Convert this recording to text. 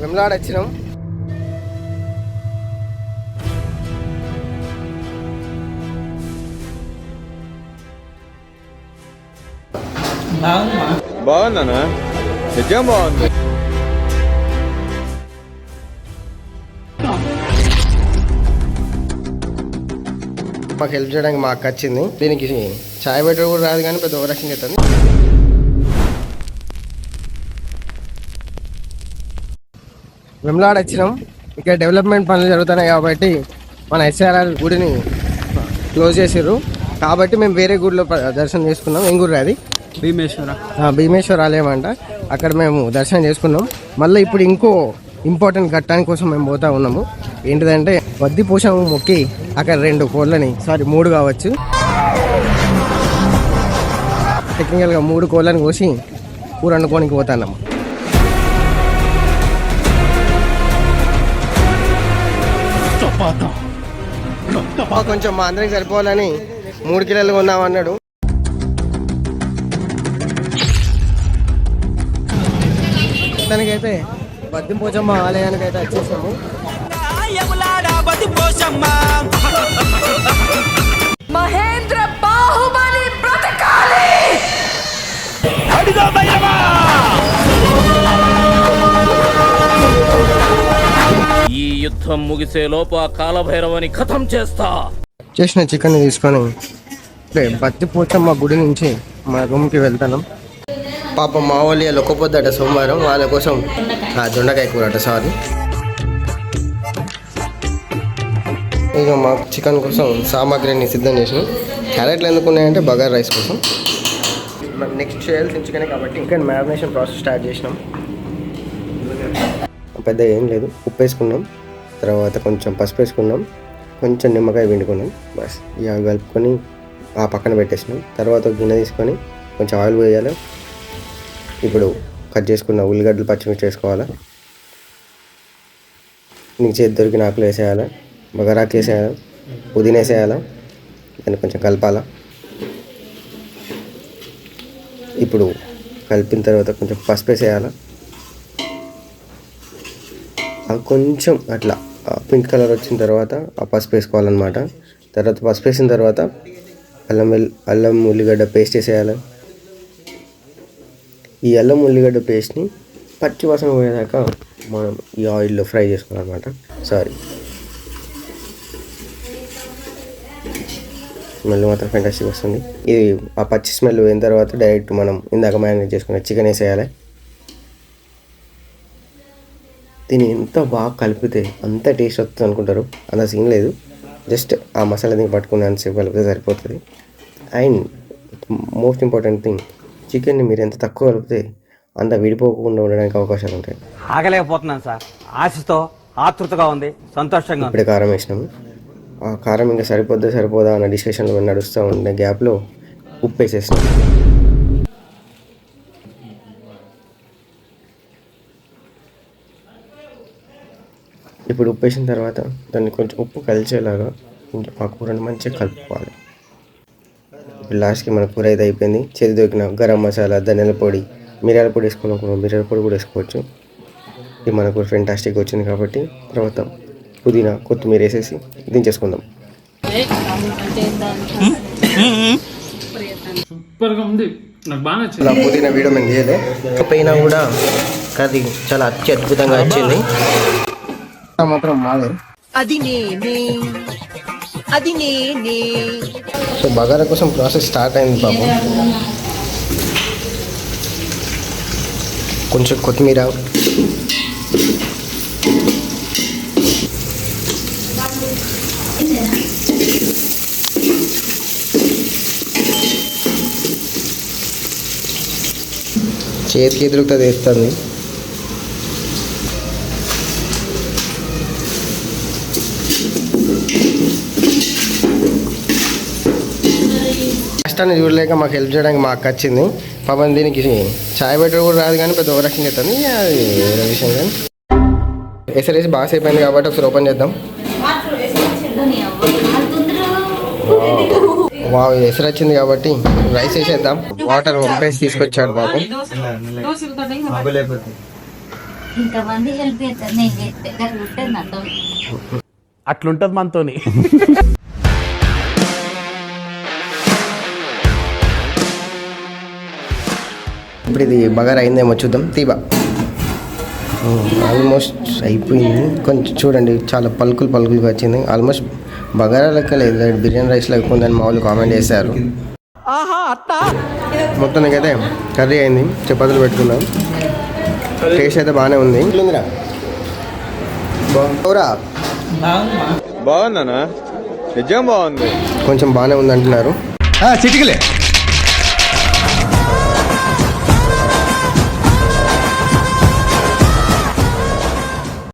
వెమ్లాడ వచ్చినాం. బాగుందన్నా, నిజం బాగుంది. మాకు హెల్ప్ చేయడానికి మా అక్క వచ్చింది. దీనికి చాయ్ పెట్టడం కూడా రాదు కానీ పెద్ద ఓవరాక్షన్ చేస్తుంది. వెమ్లాడ వచ్చినాం. ఇక్కడ డెవలప్మెంట్ పనులు జరుగుతున్నాయి కాబట్టి మన ఎస్ఆర్ఆర్ గుడిని క్లోజ్ చేసారు కాబట్టి మేము వేరే గుడిలో దర్శనం చేసుకున్నాం. ఏం గుడి అది? భీమేశ్వర ఆలయం అంట. అక్కడ మేము దర్శనం చేసుకున్నాం. మళ్ళీ ఇప్పుడు ఇంకో ఇంపార్టెంట్ ఘట్టాని కోసం మేము పోతా ఉన్నాము. ఏంటిదంటే వద్ది పూసము మొక్కి అక్కడ 2 కోళ్ళని 3 కావచ్చు, టెక్నికల్గా 3 కోళ్ళని కోసి కూర వండుకోనికి పోతున్నాము. కొంచెం మా అందరికి సరిపోవాలని 3 కిలోలు కొన్నామన్నాడు. దానికైతే బద్దిపోచమ్మ ఆలయానికి అయితే వచ్చేసాము. మహేంద్ర బాహుబలి బ్రతకాలి. ఈ యుద్ధం ముగిసేలోపు ఆ కాలభైరవని ఖతం చేసిన చికెన్ తీసుకొని బద్దిపోచమ్మ గుడి నుంచి మా రూమ్కి వెళ్తాను. పాప మా వాళ్ళు లొక్కపోద్దట సోమవారం, వాళ్ళ కోసం దొండకాయ కూర అట. సారీ, ఇక మా చికెన్ కోసం సామాగ్రిని సిద్ధం చేసినాం. క్యారెట్లు ఎందుకు ఉన్నాయంటే బగారా రైస్ కోసం. నెక్స్ట్ చేయాల్సిన చికెన్ కాబట్టి చికెన్ మ్యారినేషన్ ప్రాసెస్ స్టార్ట్ చేసినాం. పెద్ద ఏం లేదు, ఉప్పు వేసుకున్నాం, తర్వాత కొంచెం పసుపు వేసుకున్నాం, కొంచెం నిమ్మకాయ పిండుకున్నాం. బస్ ఇక కలుపుకొని ఆ పక్కన పెట్టేసినాం. తర్వాత గిన్నె తీసుకొని కొంచెం ఆయిల్ పోయాలి. ఇప్పుడు కట్ చేసుకున్న ఉల్లిగడ్డలు పచ్చిమిర్చి వేసుకోవాలి. నీకు చేతి దొరికిన ఆకులు వేసేయాలి, బగారాకు వేసేయాలి, పుదీనా వేసేయాలి, దాన్ని కొంచెం కలపాలి. ఇప్పుడు కలిపిన తర్వాత కొంచెం పసుపు వేసేయాలి. అవి కొంచెం అట్లా పింక్ కలర్ వచ్చిన తర్వాత ఆ పసుపు వేసుకోవాలన్నమాట. తర్వాత పసుపు వేసిన తర్వాత అల్లం ఉల్లిగడ్డ పేస్ట్ వేసేయాలి. ఈ అల్లం ఉల్లిగడ్డ పేస్ట్ని పచ్చి వాసన పోయేదాకా మనం ఈ ఆయిల్లో ఫ్రై చేసుకోవాలన్నమాట. స్మెల్ మాత్రం ఫెంటాస్టిక్ వస్తుంది. ఇది ఆ పచ్చి స్మెల్ పోయిన తర్వాత డైరెక్ట్ మనం ఇందాక మ్యారినేట్ చేసుకున్న చికెన్ వేసేయాలి. దీన్ని ఎంత బాగా కలిపితే అంత టేస్ట్ వస్తుంది అనుకుంటారు, అంత సీన్ లేదు. జస్ట్ ఆ మసాలా దీన్ని పట్టుకుని అంతసేపు కలిపితే సరిపోతుంది. అండ్ మోస్ట్ ఇంపార్టెంట్ థింగ్, చికెన్ని మీరు ఎంత తక్కువ కలిపితే అంత విడిపోకుండా ఉండడానికి అవకాశాలు ఉంటాయి. ఆగలేకపోతున్నాను సార్, ఆశతో ఆతృతగా ఉంది, సంతోషంగా. ఇప్పుడే కారం వేసినాము. ఆ కారం ఇంకా సరిపోదా అన్న డిస్కషన్లో నడుస్తూ ఉండే గ్యాప్లో ఉప్పు వేసేసినాం. ఇప్పుడు ఉప్పు వేసిన తర్వాత దాన్ని కొంచెం ఉప్పు కలిసేలాగా ఇంకా ఆ కూరని మంచిగా కలుపుకోవాలి. ఇప్పుడు లాస్ట్కి మన కూర అయితే అయిపోయింది. చేతి దొరికిన గరం మసాలా, ధనియాల పొడి, మిరియాల పొడి వేసుకోవాలనుకున్నాం, మిరియాల పొడి కూడా వేసుకోవచ్చు. ఇది మనకు ఫెంటాస్టిక్ వచ్చింది కాబట్టి తర్వాత పుదీనా కొత్తిమీర వేసేసి దించేసుకుందాం. ఇలా పుదీనా వీడియో మేము చేయలే, పైన కూడా కర్రీ చాలా అద్భుతంగా వచ్చింది. మాత్రం మాదే సో బగారా కోసం ప్రాసెస్ స్టార్ట్ అయింది పాపం. కొంచెం కొత్తిమీర, చేతికి ఎదురుతుంది వేస్తుంది. కష్టాన్ని చూడలేక మాకు హెల్ప్ చేయడానికి మా అక్క వచ్చింది. పాపం దీనికి చాయ్ పెట్టడం కూడా రాదు కానీ పెద్ద ఓవరాక్షన్ చేస్తుంది. అది వేరే విషయం కానీ ఎసరేసి బాగా సేపు అయింది కాబట్టి ఒకసారి ఓపెన్ చేద్దాం. వావ్, ఎసరు వచ్చింది కాబట్టి రైస్ వేసేద్దాం. వాటర్ వంపేసి తీసుకొచ్చాడు పాపం. ఇంతమంది హెల్ప్ చేస్తారు నేను చేస్తే గట్ల ఉంటుంది నాతో. అట్లుంటది మనతోని. ఇప్పుడు ఇది బగారా అయిందేమో చూద్దాం. తీబా ఆల్మోస్ట్ అయిపోయింది. కొంచెం చూడండి చాలా పలుకులుగా వచ్చింది. ఆల్మోస్ట్ బగారా లెక్క లేదు, బిర్యానీ రైస్ లెక్క ఉందని మా వాళ్ళు కామెంట్ చేశారు. మొత్తానికైతే కర్రీ అయింది, చపాతీలు పెట్టుకున్నాం. టేస్ట్ అయితే బాగానే ఉంది. బాగుందనా? నిజం బాగుంది. కొంచెం బాగానే ఉంది అంటున్నారు. చిటికలే